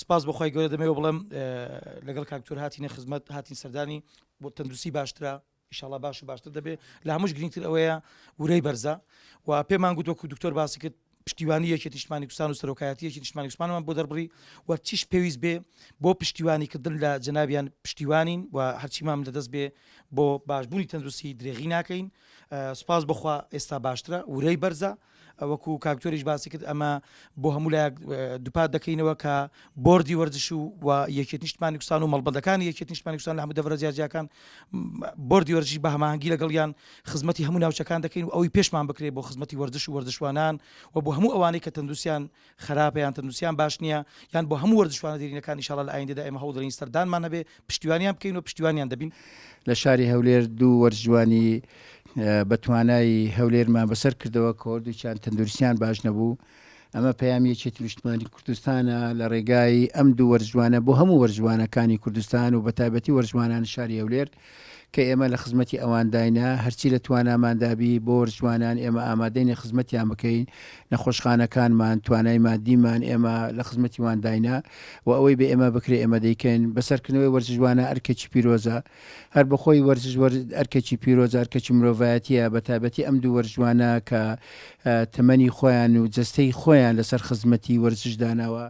سپاس بەخوای گەورە دەمەوە بڵێم لەگەڵ کاکتۆر هاتینە خزمەت هاتین سەردانی بۆ تەندروستی باشترە ئینشاڵڵا باشتر دەبێت لە هەمووش گرنگتر ئەوەیە ورەی بەرزە و پێمان گوت وەکو دکتۆر باسی کرد پشتیوانی یەکێتی نیشتیمانی کوردستان و سەرۆکایەتیەکی نیشتیمانی کوردستانمان بۆ دەربڕی و چیش پێویست بێ بۆ پشتیوانیکردن لە جەنابیان پشتیوانین و هەرچیمان لەدەست بێ بۆ باشبوونی تەندروستی درێغی ناکەین. سپاس بخوا ئێستا باشترە ورەی بەرزە وەکو کاکتۆریش باسی کرد ئەمە بۆ هەموو لایەک دووپات دەکەینەوە کە بۆردی وەرزش و یەکێتی نیشتیمانی کوردستان و مەڵبەندەکانی یەکێتی نیشتیمانی کوردستان لە هەموو دەڤرە جیاجیەکان بۆردی وەرزشی بە هەماهەنگی لەگەڵیان خزمەتی هەموو ناوچەکان دەکەین و ئەوەی پێشمان بکرێ بۆ خزمەتی وەرزش و وەرزشوانان و بۆ هەموو ئەوانەی کە تەندروستیان خراپە یان تەندروستیان باش نییە یان بۆ هەموو وەرزشوانە دێرینەکان ئینشاڵڵا لە ئایندەدا ئێمە هەوڵ دەرین سەردانمان هەبێ پشتیوانیان بکەین و پشتیوانیان دەبین. لە شاری هەولێر دوو وەرزجوانی بە توانای هەولێرمان بەسەر کردەوە کە هەردووچیان تەندروستیان باش نەبوو. ئەمە پەیامی یەکێتی نیشتیمانی کوردستانە لە ڕێگای ئەم دوو وەرزجوانە بۆ هەموو وەرزجوانەکانی کوردستان و بە تایبەتی وەرزجوانان شاری هەولێر کە ئێمە لە خزمەتی ئەوانداینە هەرچی لە تواناماندابی بۆ وەرزجوانان ئێمە ئامادەینە خزمەتیان بکەین نەخۆشخانەکانمان توانای مادیمان ئێمە لە خزمەتی وانداینە و ئەوەی بە ئێمە بکرێ ئێمە دەیکەین بەسەرکردنەوەی وەرزجوانە ئەرکێکی پیرۆزە هەر بەخۆی ئەرکێکی پیرۆزە ئەرکێکی مرۆڤایەتیە بە تایبەتی ئەم دوو وەرزجوانە کە تەمەنی خۆیان و جەستەی خۆیان لەسەر خزمەتی وەرزشدانەوە